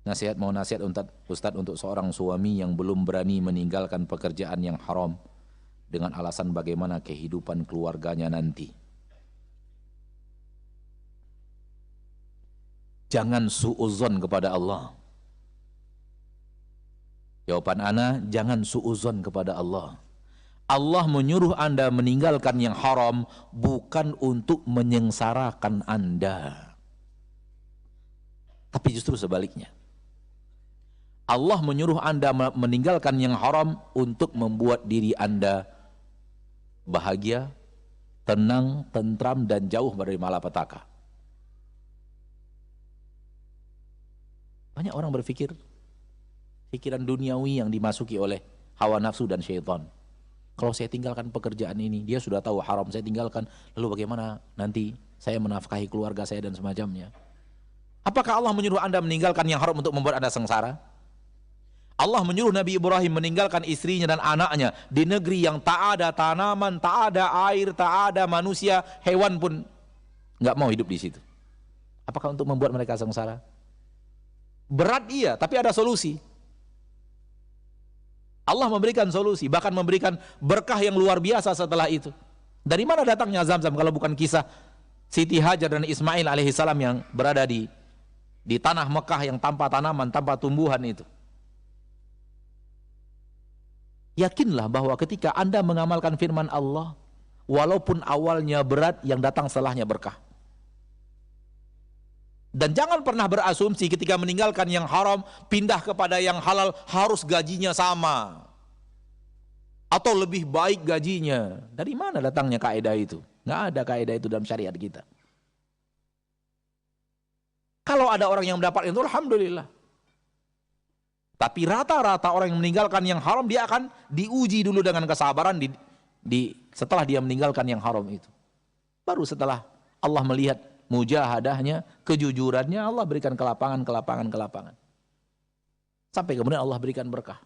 Nasihat Ustadz untuk seorang suami yang belum berani meninggalkan pekerjaan yang haram dengan alasan bagaimana kehidupan keluarganya nanti. Jangan suudzon kepada Allah. Jawaban ana, jangan suudzon kepada Allah. Allah menyuruh Anda meninggalkan yang haram bukan untuk menyengsarakan Anda, tapi justru sebaliknya. Allah menyuruh Anda meninggalkan yang haram untuk membuat diri Anda bahagia, tenang, tentram, dan jauh dari malapetaka. Banyak orang berpikir pikiran duniawi yang dimasuki oleh hawa nafsu dan syaitan. Kalau saya tinggalkan pekerjaan ini, dia sudah tahu haram, saya tinggalkan, lalu bagaimana nanti saya menafkahi keluarga saya dan semacamnya. Apakah Allah menyuruh Anda meninggalkan yang haram untuk membuat Anda sengsara? Allah menyuruh Nabi Ibrahim meninggalkan istrinya dan anaknya di negeri yang tak ada tanaman, tak ada air, tak ada manusia, hewan pun nggak mau hidup di situ. Apakah untuk membuat mereka sengsara? Berat iya, tapi ada solusi. Allah memberikan solusi, bahkan memberikan berkah yang luar biasa setelah itu. Dari mana datangnya Zam-Zam kalau bukan kisah Siti Hajar dan Ismail alaihissalam yang berada di tanah Mekah yang tanpa tanaman, tanpa tumbuhan itu. Yakinlah bahwa ketika Anda mengamalkan firman Allah, walaupun awalnya berat, yang datang setelahnya berkah. Dan jangan pernah berasumsi ketika meninggalkan yang haram, pindah kepada yang halal, harus gajinya sama. Atau lebih baik gajinya. Dari mana datangnya kaidah itu? Nggak ada kaidah itu dalam syariat kita. Kalau ada orang yang mendapat itu, alhamdulillah. Tapi rata-rata orang yang meninggalkan yang haram, dia akan diuji dulu dengan kesabaran setelah dia meninggalkan yang haram itu. Baru setelah Allah melihat mujahadahnya, kejujurannya, Allah berikan kelapangan. Sampai kemudian Allah berikan berkah.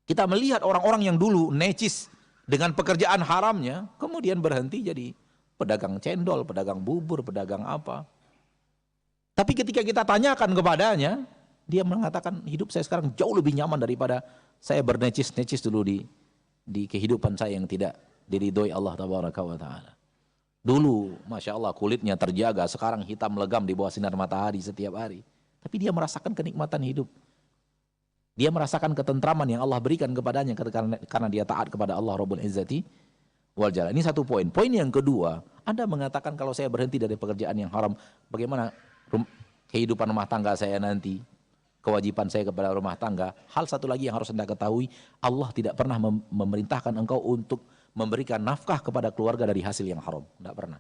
Kita melihat orang-orang yang dulu necis dengan pekerjaan haramnya, kemudian berhenti jadi pedagang cendol, pedagang bubur, pedagang apa. Tapi ketika kita tanyakan kepadanya, dia mengatakan hidup saya sekarang jauh lebih nyaman daripada saya bernecis-necis dulu di kehidupan saya yang tidak diridhoi Allah tabaraka wa ta'ala. Dulu Masya Allah kulitnya terjaga, sekarang hitam legam di bawah sinar matahari setiap hari. Tapi dia merasakan kenikmatan hidup. Dia merasakan ketentraman yang Allah berikan kepadanya karena dia taat kepada Allah Rabbul Izzati wal Jalal. Ini satu poin. Poin yang kedua, Anda mengatakan kalau saya berhenti dari pekerjaan yang haram, bagaimana kehidupan rumah tangga saya nanti? Kewajiban saya kepada rumah tangga. Hal satu lagi yang harus Anda ketahui, Allah tidak pernah memerintahkan engkau untuk memberikan nafkah kepada keluarga dari hasil yang haram. Tidak pernah.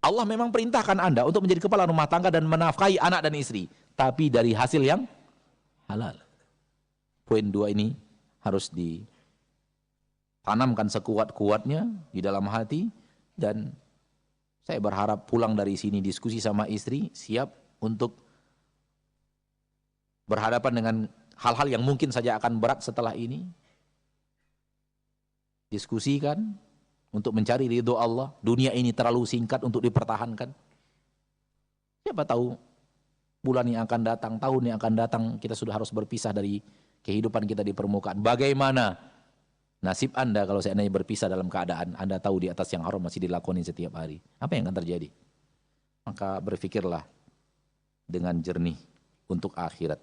Allah memang perintahkan Anda untuk menjadi kepala rumah tangga dan menafkahi anak dan istri, tapi dari hasil yang halal. Poin dua ini harus ditanamkan sekuat-kuatnya di dalam hati, dan saya berharap pulang dari sini diskusi sama istri, siap untuk berhadapan dengan hal-hal yang mungkin saja akan berat setelah ini. Diskusikan untuk mencari ridho Allah. Dunia ini terlalu singkat untuk dipertahankan. Siapa tahu bulan yang akan datang, tahun yang akan datang, kita sudah harus berpisah dari kehidupan kita di permukaan. Bagaimana nasib Anda kalau seandainya berpisah dalam keadaan Anda tahu di atas yang haram masih dilakoni setiap hari? Apa yang akan terjadi? Maka berpikirlah dengan jernih untuk akhirat.